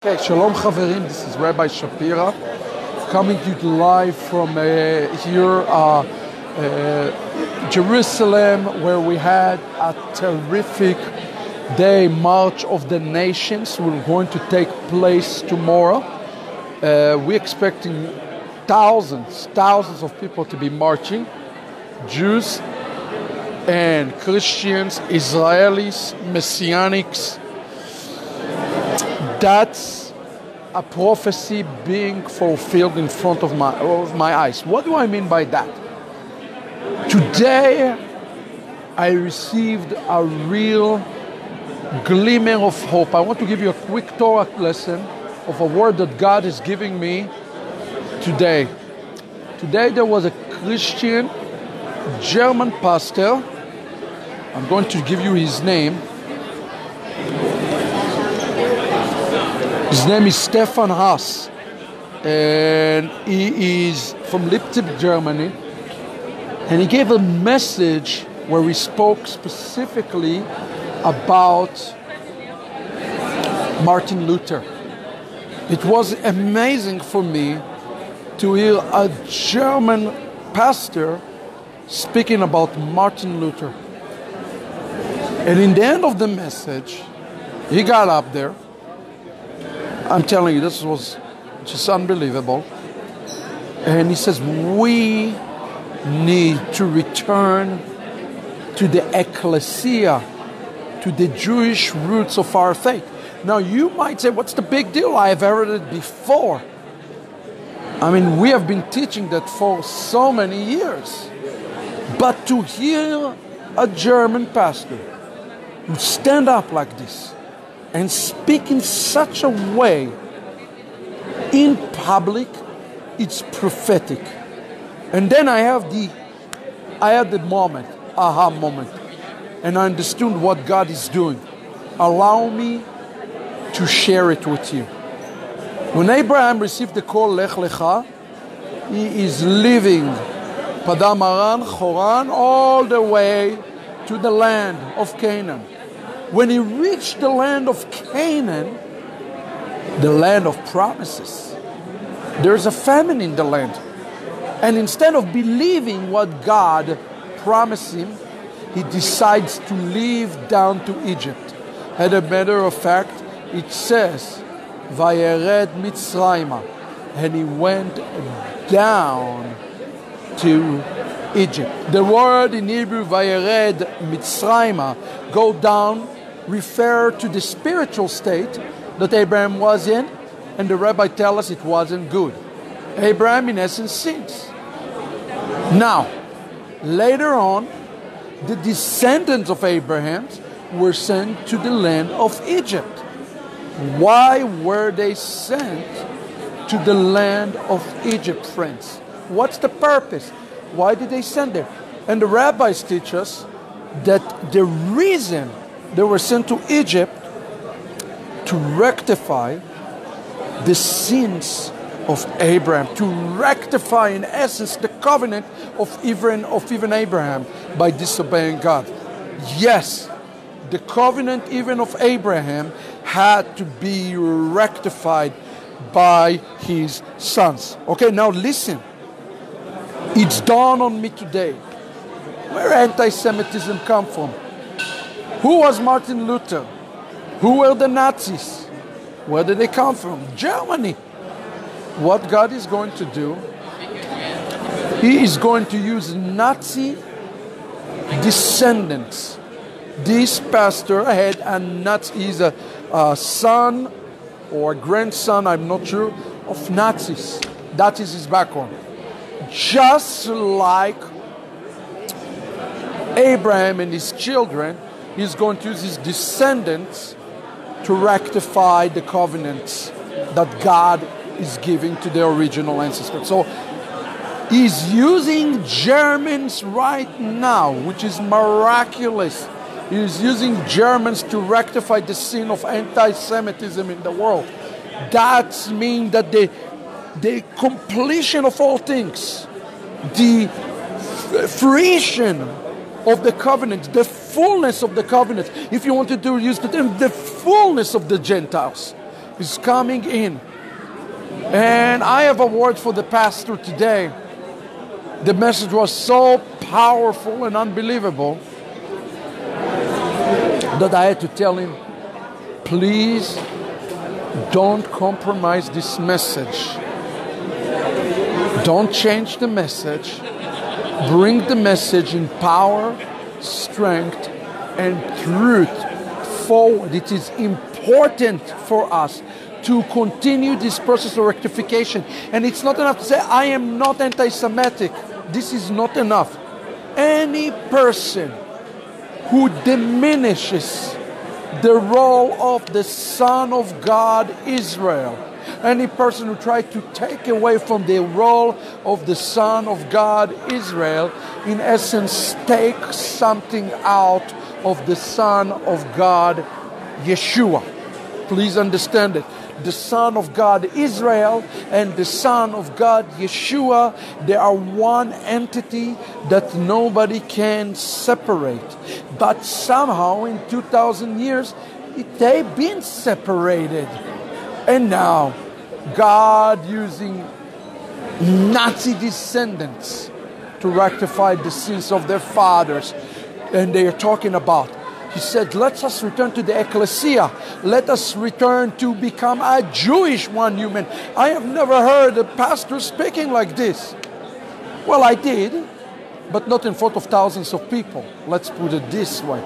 Okay, Shalom Chaverim, this is Rabbi Shapira coming to you live from here, Jerusalem, where we had a terrific day, March of the Nations. We're going to take place tomorrow. We're expecting thousands of people to be marching, Jews and Christians, Israelis, Messianics. That's a prophecy being fulfilled in front of my eyes. What do I mean by that? Today, I received a real glimmer of hope. I want to give you a quick Torah lesson of a word that God is giving me today. Today, there was a Christian German pastor. I'm going to give you his name. His name is Stefan Haas, and he is from Leipzig, Germany, and he gave a message where he spoke specifically about Martin Luther. It was amazing for me to hear a German pastor speaking about Martin Luther. And in the end of the message, he got up there. I'm telling you, this was just unbelievable. And he says, we need to return to the ecclesia, to the Jewish roots of our faith. Now, you might say, what's the big deal? I have heard it before. I mean, we have been teaching that for so many years. But to hear a German pastor who stand up like this and speak in such a way in public, it's prophetic. And then I had the moment, aha moment, and I understood what God is doing. Allow me to share it with you. When Abraham received the call, Lech Lecha, he is leaving Padam Aram, Choran, all the way to the land of Canaan. When he reached the land of Canaan, the land of promises, there's a famine in the land. And instead of believing what God promised him, he decides to leave down to Egypt. As a matter of fact, it says, Vayered Mitzrayma, and he went down to Egypt. The word in Hebrew, Vayered Mitzrayma, go down, refer to the spiritual state that Abraham was in, and the rabbi tells us it wasn't good. Abraham, in essence, sins. Now, later on, the descendants of Abraham were sent to the land of Egypt. Why were they sent to the land of Egypt, friends? What's the purpose? Why did they send there? And the rabbis teach us that the reason they were sent to Egypt to rectify the sins of Abraham, to rectify, in essence, the covenant of even Abraham by disobeying God. Yes, the covenant even of Abraham had to be rectified by his sons. Okay, now listen. It's dawned on me today where anti-Semitism come from. Who was Martin Luther? Who were the Nazis? Where did they come from? Germany. What God is going to do, He is going to use Nazi descendants. This pastor had a Nazi, he's a son or grandson, I'm not sure, of Nazis. That is his background. Just like Abraham and his children, he's going to use his descendants to rectify the covenants that God is giving to the original ancestors. So he's using Germans right now, which is miraculous. He's using Germans to rectify the sin of anti-Semitism in the world. That means that the completion of all things, the fruition of the covenant, the fullness of the covenant, if you wanted to use the term, the fullness of the Gentiles, is coming in. And I have a word for the pastor today. The message was so powerful and unbelievable that I had to tell him, please don't compromise this message. Don't change the message. Bring the message in power, strength, and truth forward. It is important for us to continue this process of rectification. And it's not enough to say, I am not anti-Semitic. This is not enough. Any person who diminishes the role of the Son of God, Israel, any person who tries to take away from the role of the Son of God, Israel, in essence takes something out of the Son of God, Yeshua. Please understand it. The Son of God, Israel, and the Son of God, Yeshua, they are one entity that nobody can separate. But somehow in 2,000 years, they've been separated. And now, God using Nazi descendants to rectify the sins of their fathers. And they are talking about, he said, let us return to the ecclesia. Let us return to become a Jewish one human. I have never heard a pastor speaking like this. Well, I did, but not in front of thousands of people. Let's put it this way.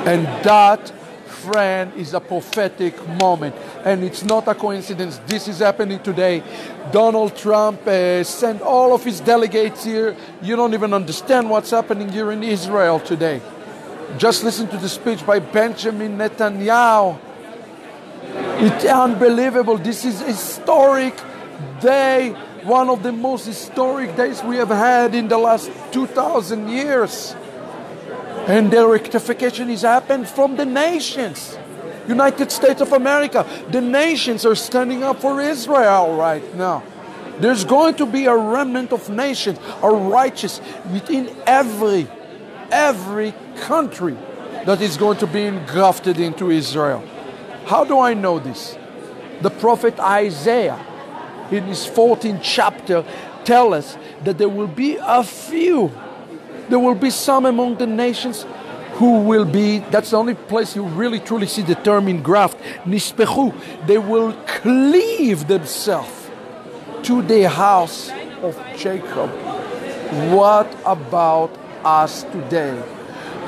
And that, friend, is a prophetic moment. And it's not a coincidence. This is happening today. Donald Trump sent all of his delegates here. You don't even understand what's happening here in Israel today. Just listen to the speech by Benjamin Netanyahu. It's unbelievable. This is a historic day. One of the most historic days we have had in the last 2,000 years. And the rectification is happened from the nations. United States of America. The nations are standing up for Israel right now. There's going to be a remnant of nations, a righteous, within every country that is going to be engrafted into Israel. How do I know this? The prophet Isaiah, in his 14th chapter, tells us that there will be a few. There will be some among the nations who will be, that's the only place you really truly see the term engraft, nispechu. They will cleave themselves to the house of Jacob. What about us today?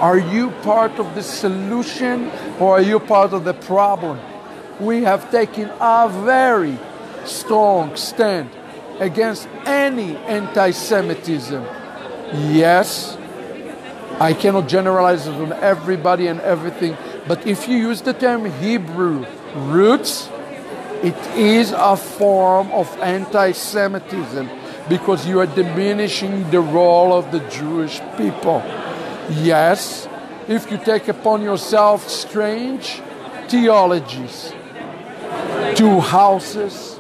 Are you part of the solution or are you part of the problem? We have taken a very strong stand against any anti-Semitism. Yes, I cannot generalize it on everybody and everything, but if you use the term Hebrew roots, it is a form of anti-Semitism because you are diminishing the role of the Jewish people. Yes, if you take upon yourself strange theologies, two houses,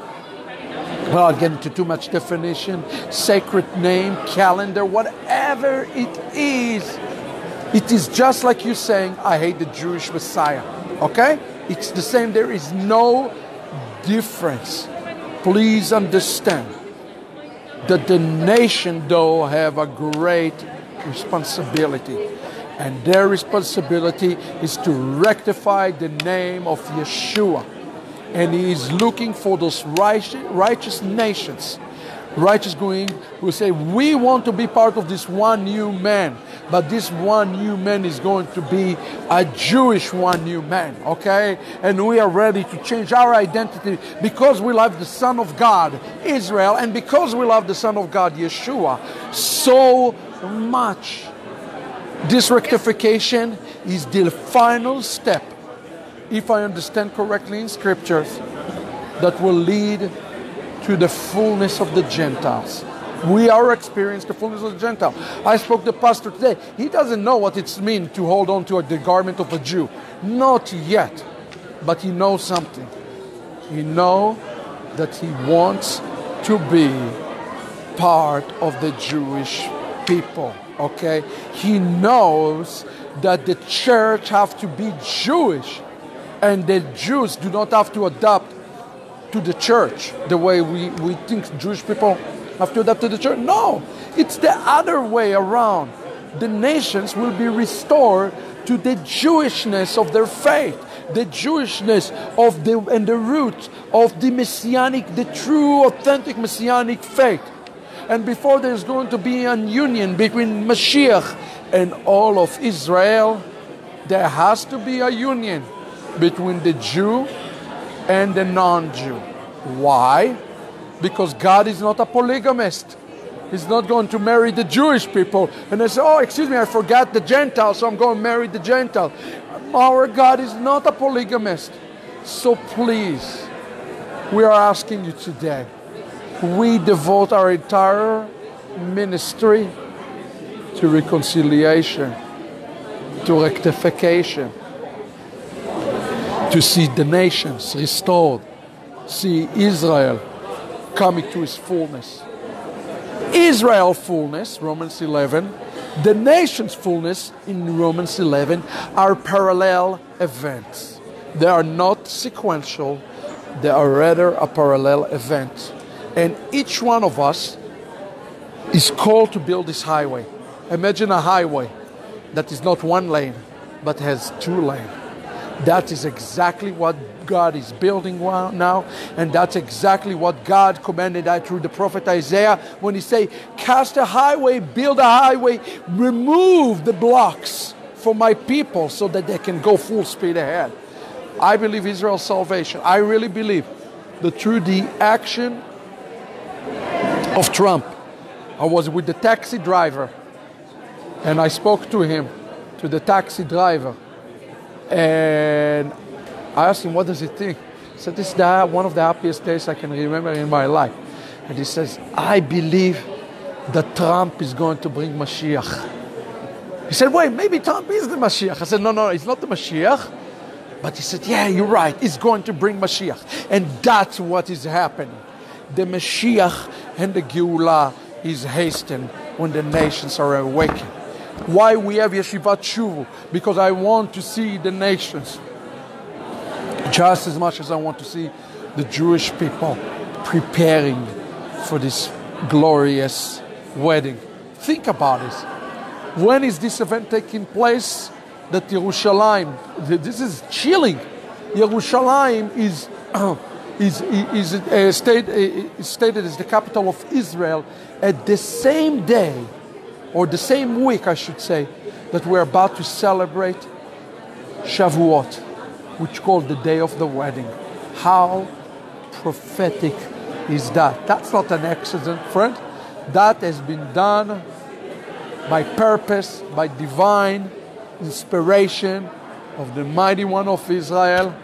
well, I'll get into too much definition, sacred name, calendar, whatever it is just like you saying, I hate the Jewish Messiah, okay? It's the same, there is no difference. Please understand that the nation, though, have a great responsibility. And their responsibility is to rectify the name of Yeshua. And he is looking for those righteous nations, righteous going, who say, we want to be part of this one new man. But this one new man is going to be a Jewish one new man, okay? And we are ready to change our identity because we love the Son of God, Israel, and because we love the Son of God, Yeshua, so much. This rectification is the final step, if I understand correctly in scriptures, that will lead to the fullness of the Gentiles. We are experiencing the fullness of the Gentile. I spoke to the pastor today. He doesn't know what it means to hold on to the garment of a Jew. Not yet. But he knows something. He knows that he wants to be part of the Jewish people. Okay? He knows that the church have to be Jewish. And the Jews do not have to adopt to the church the way we think Jewish people have to adapt to the church. No, it's the other way around. The nations will be restored to the Jewishness of their faith, the Jewishness of the root of the Messianic, the true, authentic Messianic faith. And before there's going to be a union between Mashiach and all of Israel, there has to be a union between the Jew and the non-Jew. Why? Because God is not a polygamist. He's not going to marry the Jewish people and they say, oh, excuse me, I forgot the Gentiles, so I'm going to marry the Gentile. Our God is not a polygamist. So please, we are asking you today, we devote our entire ministry to reconciliation, to rectification, to see the nations restored, see Israel coming to its fullness. Israel fullness, Romans 11, the nation's fullness in Romans 11 are parallel events. They are not sequential, they are rather a parallel event. And each one of us is called to build this highway. Imagine a highway that is not one lane, but has two lanes. That is exactly what God is building now, and that's exactly what God commanded through the prophet Isaiah when he said, cast a highway, build a highway, remove the blocks for my people so that they can go full speed ahead. I believe Israel's salvation. I really believe that through the action of Trump, I was with the taxi driver and I spoke to him, to the taxi driver, and I asked him, what does he think? He said, this is one of the happiest days I can remember in my life. And he says, I believe that Trump is going to bring Mashiach. He said, wait, maybe Trump is the Mashiach. I said, no, he's not the Mashiach. But he said, yeah, you're right, he's going to bring Mashiach. And that's what is happening. The Mashiach and the Geulah is hastened when the nations are awakened. Why we have Yeshivat Shuvu? Because I want to see the nations just as much as I want to see the Jewish people preparing for this glorious wedding. Think about it. When is this event taking place? That Yerushalayim, this is chilling. Yerushalayim is stated as the capital of Israel at the same day, or the same week, I should say, that we're about to celebrate Shavuot, which is called the day of the wedding. How prophetic is that? That's not an accident, friend. That has been done by purpose, by divine inspiration of the mighty one of Israel,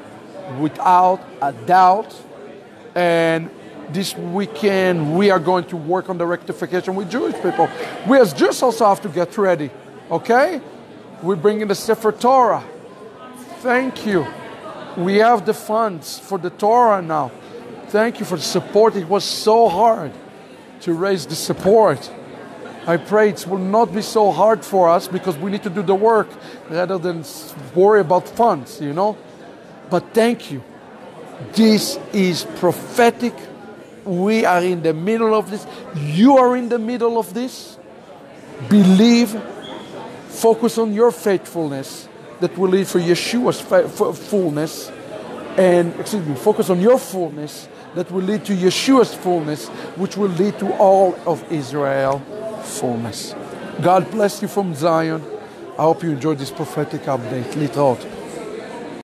without a doubt. And this weekend, we are going to work on the rectification with Jewish people. We as Jews also have to get ready, okay? We're bringing the Sefer Torah. Thank you. We have the funds for the Torah now. Thank you for the support. It was so hard to raise the support. I pray it will not be so hard for us because we need to do the work rather than worry about funds, you know? But thank you. This is prophetic. We are in the middle of this. You are in the middle of this. Believe. Focus on your faithfulness that will lead for Yeshua's fullness. And, focus on your fullness that will lead to Yeshua's fullness, which will lead to all of Israel fullness. God bless you from Zion. I hope you enjoyed this prophetic update. Litraot.